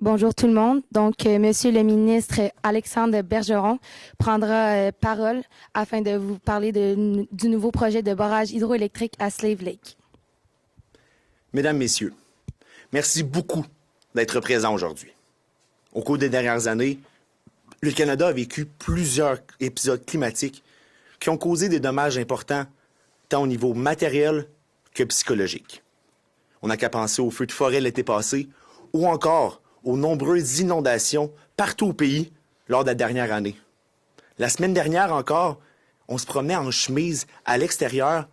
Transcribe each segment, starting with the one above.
Bonjour tout le monde. Donc, Monsieur le ministre Alexandre Bergeron prendra parole afin de vous parler du nouveau projet de barrage hydroélectrique à Slave Lake. Mesdames, Messieurs, merci beaucoup d'être présents aujourd'hui. Au cours des dernières années, le Canada a vécu plusieurs épisodes climatiques qui ont causé des dommages importants, tant au niveau matériel que psychologique. On n'a qu'à penser aux feux de forêt l'été passé ou encore aux nombreuses inondations partout au pays lors de la dernière année. La semaine dernière encore, on se promenait en chemise à l'extérieur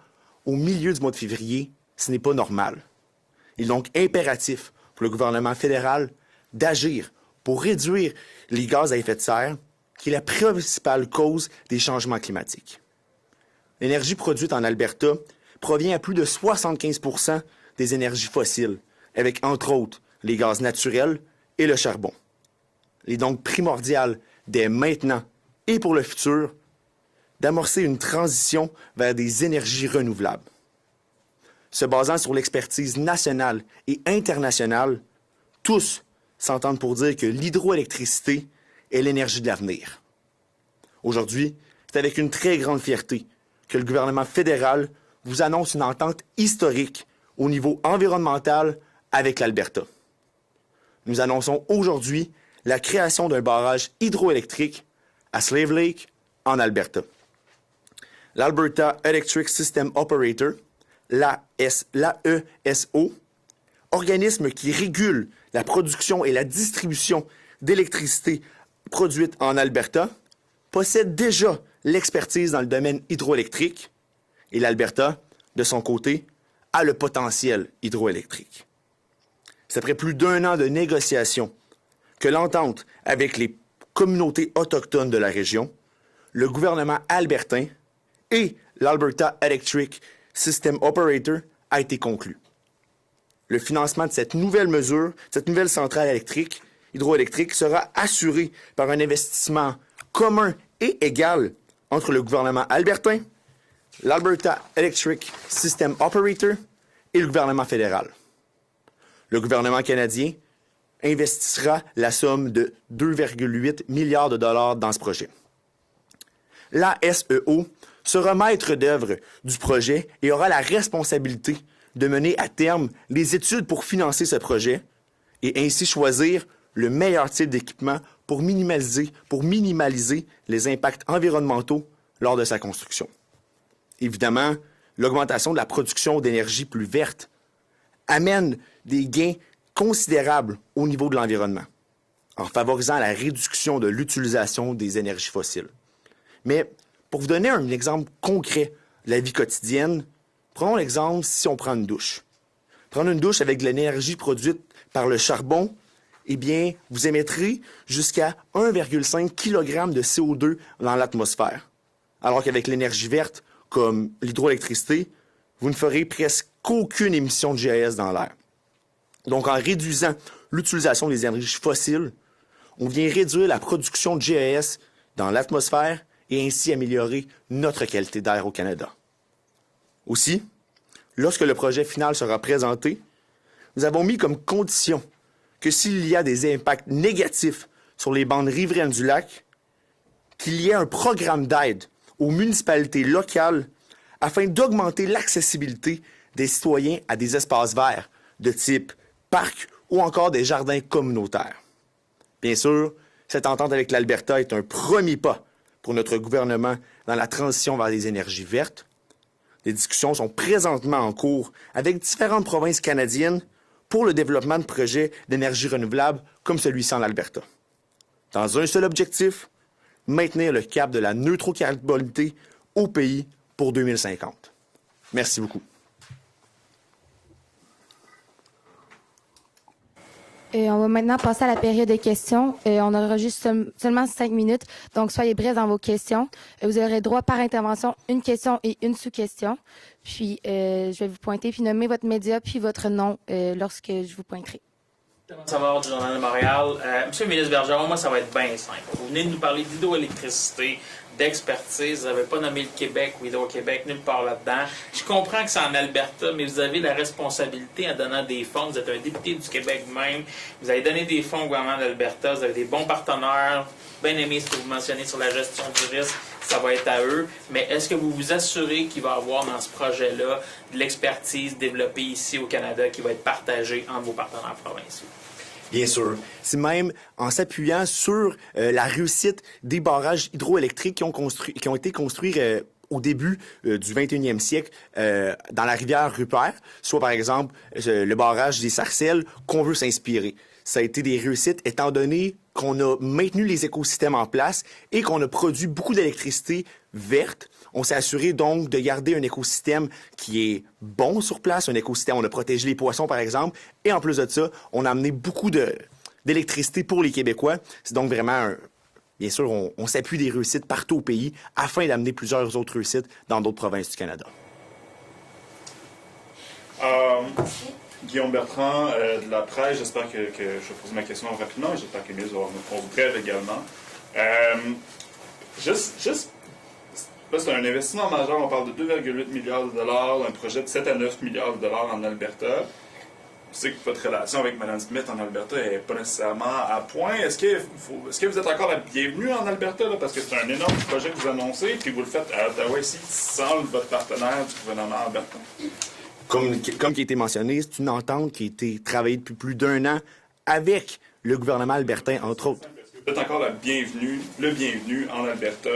au milieu du mois de février. Ce n'est pas normal. Il est donc impératif pour le gouvernement fédéral d'agir pour réduire les gaz à effet de serre, qui est la principale cause des changements climatiques. L'énergie produite en Alberta provient à plus de 75% des énergies fossiles, avec entre autres les gaz naturels et le charbon. Il est donc primordial, dès maintenant et pour le futur, d'amorcer une transition vers des énergies renouvelables. Se basant sur l'expertise nationale et internationale, tous s'entendent pour dire que l'hydroélectricité est l'énergie de l'avenir. Aujourd'hui, c'est avec une très grande fierté que le gouvernement fédéral vous annonce une entente historique au niveau environnemental avec l'Alberta. Nous annonçons aujourd'hui la création d'un barrage hydroélectrique à Slave Lake, en Alberta. L'Alberta Electric System Operator, l'AESO, organisme qui régule la production et la distribution d'électricité produite en Alberta, possède déjà l'expertise dans le domaine hydroélectrique et l'Alberta, de son côté, a le potentiel hydroélectrique. C'est après plus d'1 an de négociations que l'entente avec les communautés autochtones de la région, le gouvernement albertain et l'Alberta Electric System Operator a été conclu. Le financement de cette nouvelle mesure, cette nouvelle centrale hydroélectrique sera assuré par un investissement commun et égal entre le gouvernement albertain, l'Alberta Electric System Operator et le gouvernement fédéral. Le gouvernement canadien investissera la somme de 2,8 milliards de dollars dans ce projet. L'ASEO sera maître d'œuvre du projet et aura la responsabilité de mener à terme les études pour financer ce projet et ainsi choisir le meilleur type d'équipement pour minimaliser les impacts environnementaux lors de sa construction. Évidemment, l'augmentation de la production d'énergie plus verte amène des gains considérables au niveau de l'environnement, en favorisant la réduction de l'utilisation des énergies fossiles. Mais pour vous donner un exemple concret de la vie quotidienne, prenons l'exemple si on prend une douche. Prendre une douche avec de l'énergie produite par le charbon, eh bien, vous émettrez jusqu'à 1,5 kg de CO2 dans l'atmosphère. Alors qu'avec l'énergie verte, comme l'hydroélectricité, vous ne ferez presque aucune émission de GES dans l'air. Donc, en réduisant l'utilisation des énergies fossiles, on vient réduire la production de GES dans l'atmosphère et ainsi améliorer notre qualité d'air au Canada. Aussi, lorsque le projet final sera présenté, nous avons mis comme condition que s'il y a des impacts négatifs sur les bandes riveraines du lac, qu'il y ait un programme d'aide aux municipalités locales afin d'augmenter l'accessibilité des citoyens à des espaces verts de type parcs ou encore des jardins communautaires. Bien sûr, cette entente avec l'Alberta est un premier pas pour notre gouvernement dans la transition vers les énergies vertes. Les discussions sont présentement en cours avec différentes provinces canadiennes pour le développement de projets d'énergie renouvelable comme celui-ci en Alberta. Dans un seul objectif, maintenir le cap de la neutrocarbonité au pays pour 2050. Merci beaucoup. On va maintenant passer à la période de questions. On aura juste seulement 5 minutes, donc soyez brefs dans vos questions. Vous aurez droit par intervention une question et une sous-question. Puis, je vais vous pointer, puis nommer votre média, puis votre nom lorsque je vous pointerai. Savard du Journal de Montréal. Monsieur le ministre Bergeron, moi, ça va être bien simple. Vous venez de nous parler d'hydroélectricité, d'expertise. Vous n'avez pas nommé le Québec ou Hydro-Québec nulle part là-dedans. Je comprends que c'est en Alberta, mais vous avez la responsabilité en donnant des fonds. Vous êtes un député du Québec même. Vous avez donné des fonds au gouvernement d'Alberta. Vous avez des bons partenaires. Bien aimé ce que vous mentionnez sur la gestion du risque. Ça va être à eux. Mais est-ce que vous vous assurez qu'il va y avoir dans ce projet-là de l'expertise développée ici au Canada qui va être partagée entre vos partenaires provinciaux? Bien sûr. C'est même en s'appuyant sur la réussite des barrages hydroélectriques qui ont été construits au début du 21e siècle dans la rivière Rupert, soit par exemple le barrage des Sarcelles qu'on veut s'inspirer. Ça a été des réussites étant donné qu'on a maintenu les écosystèmes en place et qu'on a produit beaucoup d'électricité verte. On s'est assuré donc de garder un écosystème qui est bon sur place, un écosystème, on a protégé les poissons par exemple, et en plus de ça, on a amené beaucoup d'électricité pour les Québécois. C'est donc vraiment bien sûr, on s'appuie des réussites partout au pays afin d'amener plusieurs autres réussites dans d'autres provinces du Canada. Guillaume Bertrand de la presse, j'espère que je vais poser ma question rapidement, j'espère qu'Émile va me réponse brève également. Là, c'est un investissement majeur, on parle de 2,8 milliards de dollars, un projet de 7 à 9 milliards de dollars en Alberta. Je sais que votre relation avec Mme Smith en Alberta n'est pas nécessairement à point. Est-ce que vous êtes encore la bienvenue en Alberta, là, parce que c'est un énorme projet que vous annoncez, puis vous le faites à Ottawa ici, sans votre partenaire du gouvernement albertain? Comme qui a été mentionné, c'est une entente qui a été travaillée depuis plus d'1 an avec le gouvernement albertain, entre autres. Vous êtes encore le bienvenu en Alberta,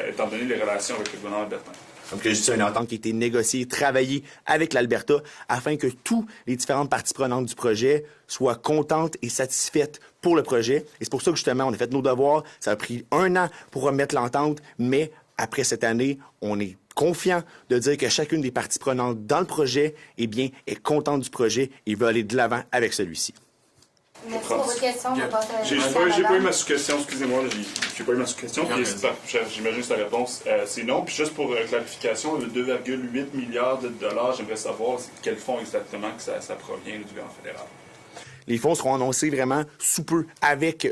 étant donné les relations avec le gouvernement albertain. Comme je dis, c'est une entente qui a été négociée, travaillée avec l'Alberta, afin que toutes les différentes parties prenantes du projet soient contentes et satisfaites pour le projet. Et c'est pour ça que, justement, on a fait nos devoirs. Ça a pris 1 an pour remettre l'entente, mais après cette année, on est confiant de dire que chacune des parties prenantes dans le projet, eh bien, est contente du projet et veut aller de l'avant avec celui-ci. Merci pour votre question. J'ai pas eu ma sous-question, excusez-moi, j'ai pas eu ma sous-question. J'imagine que la réponse, c'est non. Puis juste pour clarification, le 2,8 milliards de dollars, j'aimerais savoir quel fonds exactement que ça provient du gouvernement fédéral. Les fonds seront annoncés vraiment sous peu avec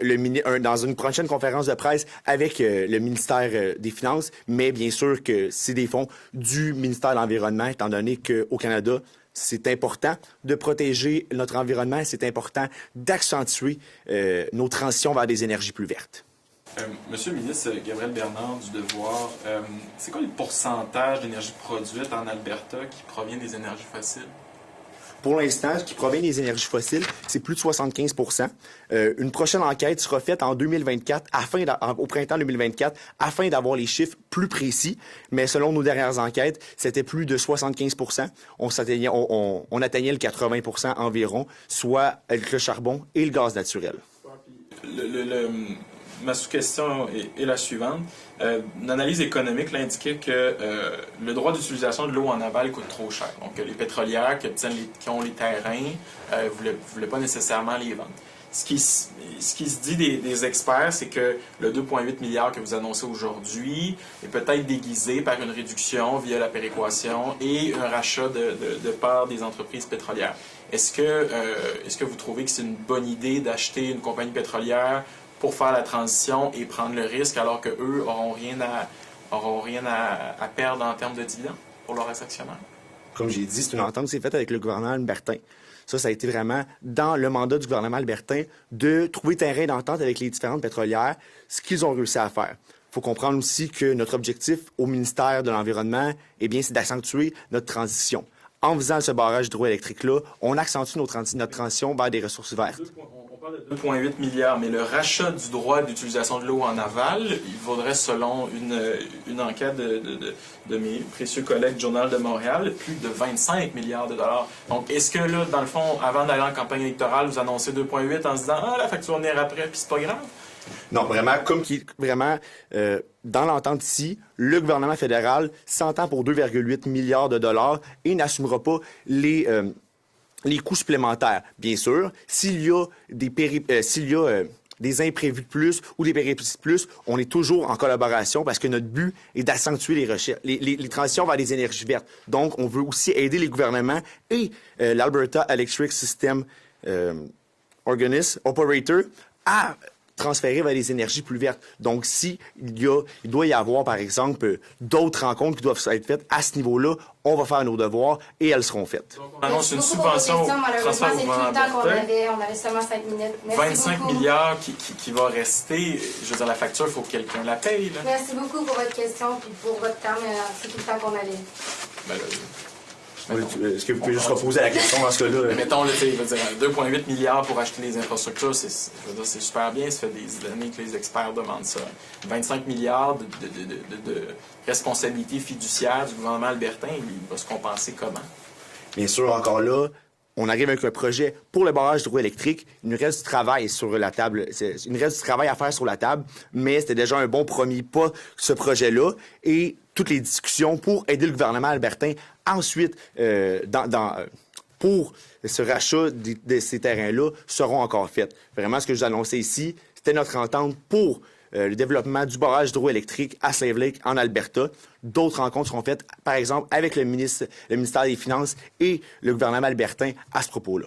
dans une prochaine conférence de presse avec le ministère des Finances, mais bien sûr que c'est des fonds du ministère de l'Environnement, étant donné qu'au Canada, c'est important de protéger notre environnement, c'est important d'accentuer nos transitions vers des énergies plus vertes. Monsieur le ministre Gabriel Bernard du Devoir, c'est quoi le pourcentage d'énergie produite en Alberta qui provient des énergies fossiles? Pour l'instant, ce qui provient des énergies fossiles, c'est plus de 75 %. Une prochaine enquête sera faite en 2024, au printemps 2024, afin d'avoir les chiffres plus précis. Mais selon nos dernières enquêtes, c'était plus de 75 %. On atteignait le 80 % environ, soit avec le charbon et le gaz naturel. Ma sous-question est la suivante. Une analyse économique l'indiquait que le droit d'utilisation de l'eau en aval coûte trop cher. Donc, les pétrolières qui ont les terrains ne voulaient pas nécessairement les vendre. Ce qui se dit des experts, c'est que le 2,8 milliards que vous annoncez aujourd'hui est peut-être déguisé par une réduction via la péréquation et un rachat de parts des entreprises pétrolières. Est-ce que vous trouvez que c'est une bonne idée d'acheter une compagnie pétrolière pour faire la transition et prendre le risque alors qu'eux n'auront rien à perdre en termes de dividendes pour leurs actionnaires? Comme j'ai dit, c'est une entente qui s'est faite avec le gouvernement albertain. Ça a été vraiment dans le mandat du gouvernement albertain de trouver terrain d'entente avec les différentes pétrolières, ce qu'ils ont réussi à faire. Il faut comprendre aussi que notre objectif au ministère de l'Environnement, eh bien, c'est d'accentuer notre transition. En faisant ce barrage hydroélectrique-là, on accentue notre transition vers des ressources vertes. On parle de 2,8 milliards, mais le rachat du droit d'utilisation de l'eau en aval, il vaudrait, selon une enquête de mes précieux collègues du Journal de Montréal, plus de 25 milliards de dollars. Donc, est-ce que là, dans le fond, avant d'aller en campagne électorale, vous annoncez 2,8 en se disant « Ah, la facture on ira après, puis c'est pas grave ». Non, vraiment, dans l'entente ici, le gouvernement fédéral s'entend pour 2,8 milliards de dollars et n'assumera pas les coûts supplémentaires. Bien sûr, s'il y a des imprévus de plus ou des péripéties de plus, on est toujours en collaboration parce que notre but est d'accentuer les transitions vers les énergies vertes. Donc, on veut aussi aider les gouvernements et l'Alberta Electric System Operator à transférer vers les énergies plus vertes. Donc, il doit y avoir, par exemple, d'autres rencontres qui doivent être faites à ce niveau-là, on va faire nos devoirs et elles seront faites. Donc, on annonce une subvention au transfert au gouvernement Alberta. On avait seulement 5 minutes. 25 milliards qui va rester. Je veux dire, la facture, il faut que quelqu'un la paye. Là. Merci beaucoup pour votre question et pour votre temps. C'est tout le temps qu'on avait. Ben, là, Est-ce que vous pouvez juste reposer la question dans ce cas-là? mettons, là, je veux dire, 2,8 milliards pour acheter les infrastructures, c'est super bien. Ça fait des années que les experts demandent ça. 25 milliards de responsabilité fiduciaire du gouvernement albertain, il va se compenser comment? Bien sûr, encore là, on arrive avec un projet pour le barrage hydroélectrique. Il nous reste du travail sur la table. Il nous reste du travail à faire sur la table, mais c'était déjà un bon premier pas, ce projet-là. Et toutes les discussions pour aider le gouvernement albertain ensuite pour ce rachat de ces terrains-là seront encore faites. Vraiment, ce que je vous annonçais ici, c'était notre entente pour le développement du barrage hydroélectrique à Slave Lake en Alberta. D'autres rencontres seront faites, par exemple, avec le ministère des Finances et le gouvernement albertain à ce propos-là.